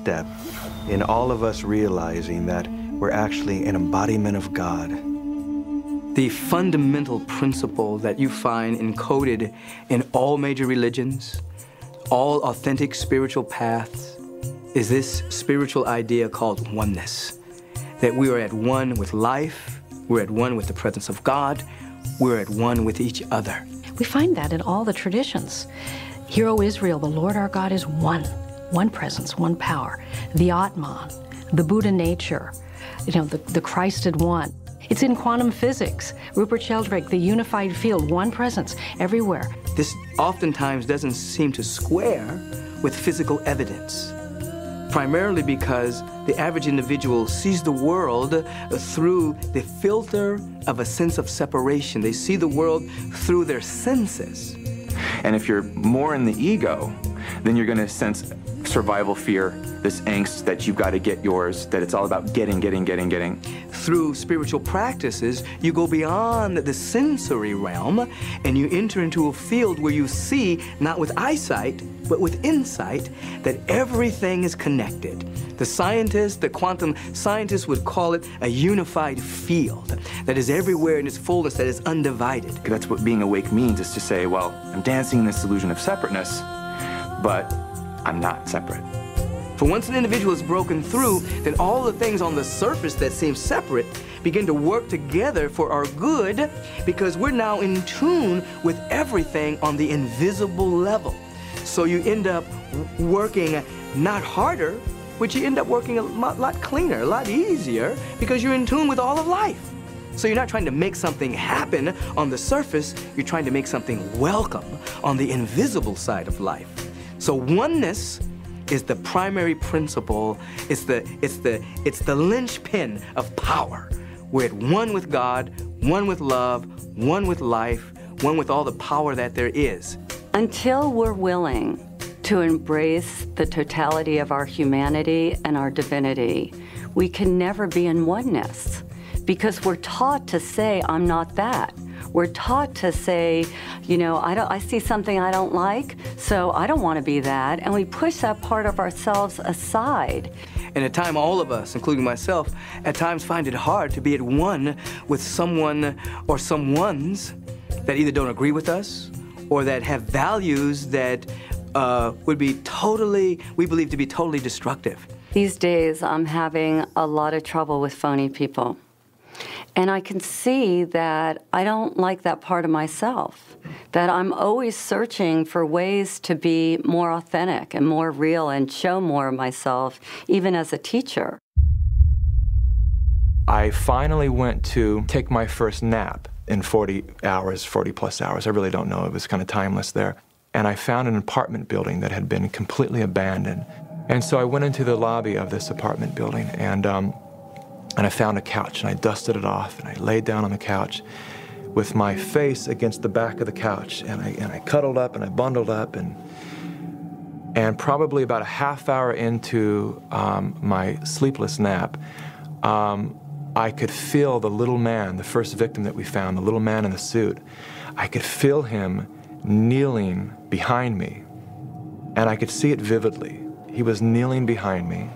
step in all of us realizing that we're actually an embodiment of God. The fundamental principle that you find encoded in all major religions, all authentic spiritual paths, is this spiritual idea called oneness. That we are at one with life, we're at one with the presence of God, we're at one with each other. We find that in all the traditions. Hear, O Israel, the Lord our God is one. One presence, one power. The Atman, the Buddha nature, the Christed one. It's in quantum physics. Rupert Sheldrake, the unified field, one presence everywhere. This oftentimes doesn't seem to square with physical evidence, primarily because the average individual sees the world through the filter of a sense of separation. They see the world through their senses. And if you're more in the ego, then you're going to sense survival fear, this angst that you've got to get yours, that it's all about getting. Through spiritual practices, you go beyond the sensory realm and you enter into a field where you see, not with eyesight, but with insight, that everything is connected. The scientists, the quantum scientists would call it a unified field that is everywhere in its fullness, that is undivided. That's what being awake means, is to say, well, I'm dancing in this illusion of separateness, but I'm not separate. For once an individual is broken through, then all the things on the surface that seem separate begin to work together for our good, because we're now in tune with everything on the invisible level. So you end up working not harder, but you end up working a lot cleaner, a lot easier, because you're in tune with all of life. So you're not trying to make something happen on the surface, you're trying to make something welcome on the invisible side of life. So oneness is the primary principle. It's the linchpin of power. We're at one with God, one with love, one with life, one with all the power that there is. Until we're willing to embrace the totality of our humanity and our divinity, we can never be in oneness, because we're taught to say, I'm not that. We're taught to say, I see something I don't like, so I don't want to be that, and we push that part of ourselves aside. And at times, all of us, including myself, at times find it hard to be at one with someone or someones that either don't agree with us or that have values that would be we believe to be totally destructive. These days, I'm having a lot of trouble with phony people. And I can see that I don't like that part of myself, that I'm always searching for ways to be more authentic and more real and show more of myself, even as a teacher. I finally went to take my first nap in 40 plus hours. I really don't know. It was kind of timeless there. And I found an apartment building that had been completely abandoned. And so I went into the lobby of this apartment building, and I found a couch, and I dusted it off, and I laid down on the couch with my face against the back of the couch, and I cuddled up, and I bundled up, and probably about a half hour into my sleepless nap, I could feel the little man, the first victim that we found, the little man in the suit. I could feel him kneeling behind me, and I could see it vividly. He was kneeling behind me,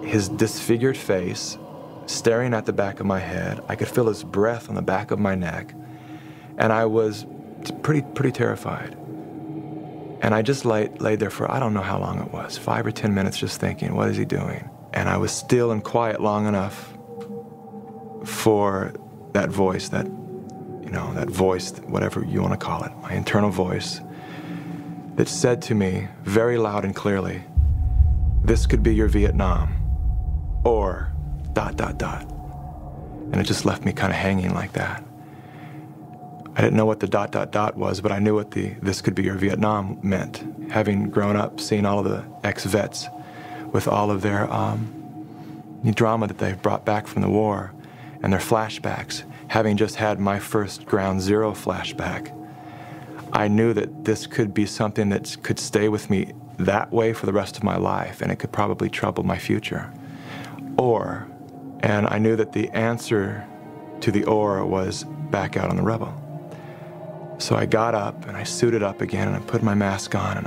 his disfigured face staring at the back of my head. I could feel his breath on the back of my neck, and I was pretty terrified. And I just laid there for, I don't know how long it was, 5 or 10 minutes, just thinking, what is he doing? And I was still and quiet long enough for that voice, that voice, whatever you want to call it, my internal voice, that said to me very loud and clearly, this could be your Vietnam, or ... And it just left me kind of hanging like that. I didn't know what the ... was, but I knew what the this could be your Vietnam meant, having grown up seeing all of the ex-vets with all of their drama that they've brought back from the war and their flashbacks. Having just had my first Ground Zero flashback, I knew that this could be something that could stay with me that way for the rest of my life, and it could probably trouble my future. And I knew that the answer to the was back out on the rebel. So I got up and I suited up again and I put my mask on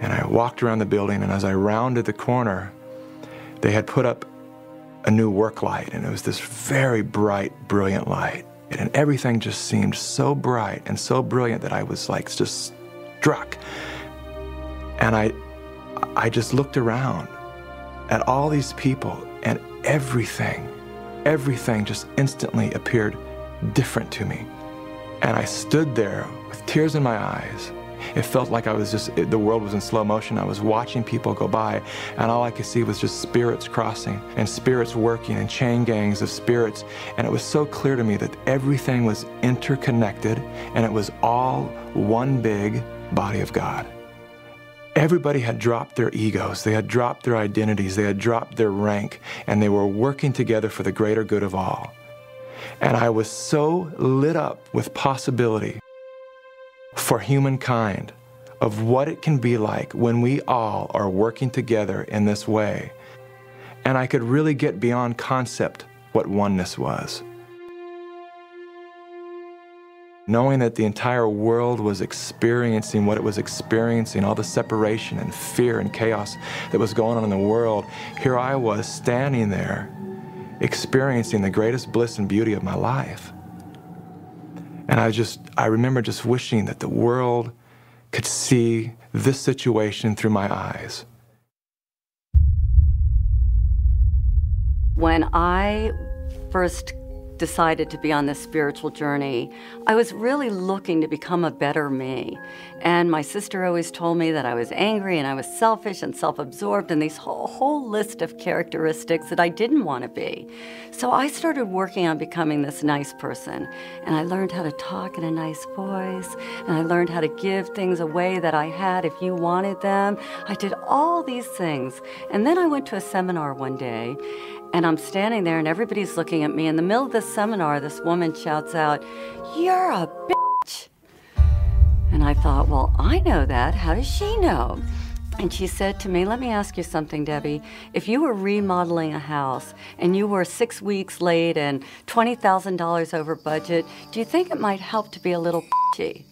And I walked around the building, and as I rounded the corner, they had put up a new work light, and it was this very bright, brilliant light. And everything just seemed so bright and so brilliant that I was like just struck. And I just looked around at all these people, and everything just instantly appeared different to me. And I stood there with tears in my eyes. It felt like I was the world was in slow motion. I was watching people go by, and all I could see was just spirits crossing and spirits working and chain gangs of spirits. And it was so clear to me that everything was interconnected, and it was all one big body of God. Everybody had dropped their egos, they had dropped their identities, they had dropped their rank, and they were working together for the greater good of all. And I was so lit up with possibility for humankind of what it can be like when we all are working together in this way. And I could really get beyond concept what oneness was. Knowing that the entire world was experiencing what it was experiencing, all the separation and fear and chaos that was going on in the world, here I was standing there experiencing the greatest bliss and beauty of my life. And I remember just wishing that the world could see this situation through my eyes. When I first decided to be on this spiritual journey, I was really looking to become a better me. And my sister always told me that I was angry and I was selfish and self-absorbed and these whole list of characteristics that I didn't want to be. So I started working on becoming this nice person. And I learned how to talk in a nice voice, and I learned how to give things away that I had if you wanted them. I did all these things. And then I went to a seminar one day, and I'm standing there and everybody's looking at me. In the middle of this seminar, this woman shouts out, "You're a bitch." And I thought, well, I know that. How does she know? And she said to me, "Let me ask you something, Debbie. If you were remodeling a house and you were 6 weeks late and $20,000 over budget, do you think it might help to be a little bitchy?"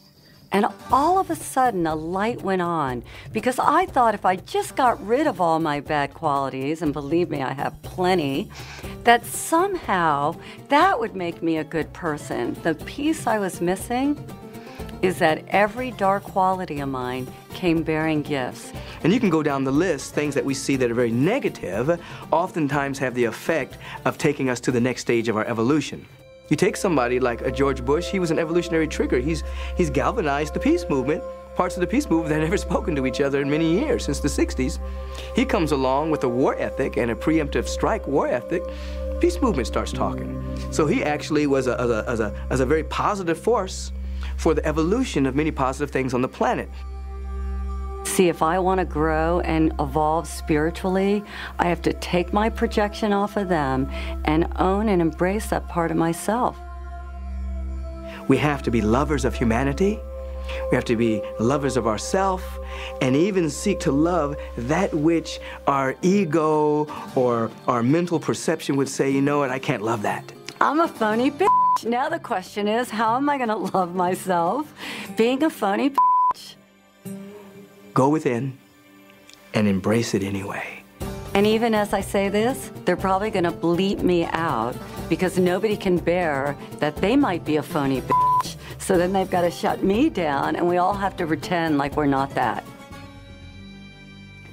And all of a sudden, a light went on, because I thought if I just got rid of all my bad qualities, and believe me, I have plenty, that somehow that would make me a good person. The piece I was missing is that every dark quality of mine came bearing gifts. And you can go down the list. Things that we see that are very negative oftentimes have the effect of taking us to the next stage of our evolution. You take somebody like a George Bush, he was an evolutionary trigger. He's galvanized the peace movement, parts of the peace movement that had never spoken to each other in many years, since the 60s. He comes along with a war ethic and a preemptive strike war ethic. Peace movement starts talking. So he actually was a very positive force for the evolution of many positive things on the planet. See, if I want to grow and evolve spiritually, I have to take my projection off of them and own and embrace that part of myself. We have to be lovers of humanity. We have to be lovers of ourselves, and even seek to love that which our ego or our mental perception would say, you know what, I can't love that. I'm a phony bitch. Now the question is, how am I going to love myself being a phony bitch? Go within and embrace it anyway. And even as I say this, they're probably going to bleep me out, because nobody can bear that they might be a phony bitch. So then they've got to shut me down, and we all have to pretend like we're not that.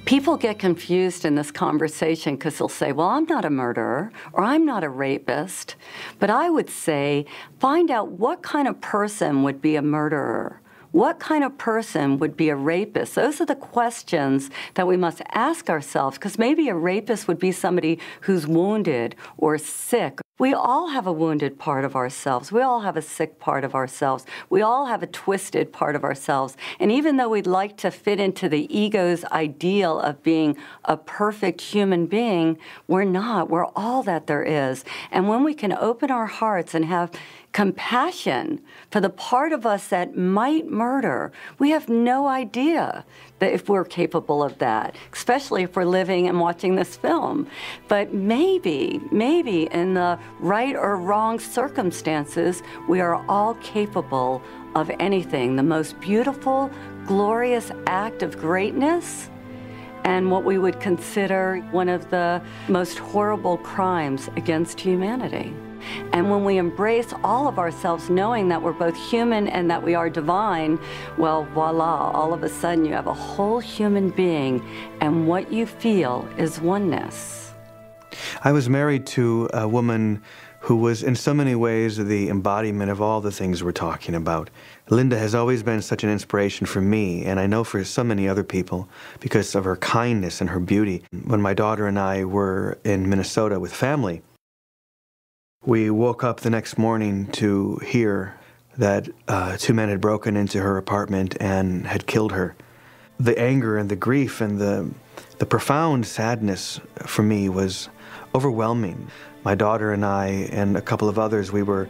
People get confused in this conversation because they'll say, well, I'm not a murderer, or I'm not a rapist. But I would say, find out what kind of person would be a murderer. What kind of person would be a rapist? Those are the questions that we must ask ourselves, because maybe a rapist would be somebody who's wounded or sick. We all have a wounded part of ourselves. We all have a sick part of ourselves. We all have a twisted part of ourselves. And even though we'd like to fit into the ego's ideal of being a perfect human being, we're not. We're all that there is. And when we can open our hearts and have compassion for the part of us that might murder, we have no idea that if we're capable of that, especially if we're living and watching this film. But maybe in the right or wrong circumstances, we are all capable of anything. The most beautiful, glorious act of greatness and what we would consider one of the most horrible crimes against humanity. And when we embrace all of ourselves, knowing that we're both human and that we are divine, well, voila, all of a sudden you have a whole human being, and what you feel is oneness. I was married to a woman who was in so many ways the embodiment of all the things we're talking about. Linda has always been such an inspiration for me, and I know for so many other people, because of her kindness and her beauty. When my daughter and I were in Minnesota with family, we woke up the next morning to hear that 2 men had broken into her apartment and had killed her. The anger and the grief and the profound sadness for me was overwhelming. My daughter and I and a couple of others, we were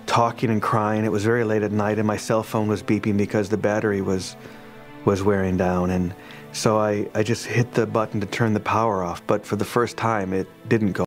talking and crying. It was very late at night and my cell phone was beeping because the battery was wearing down. And so I just hit the button to turn the power off, but for the first time it didn't go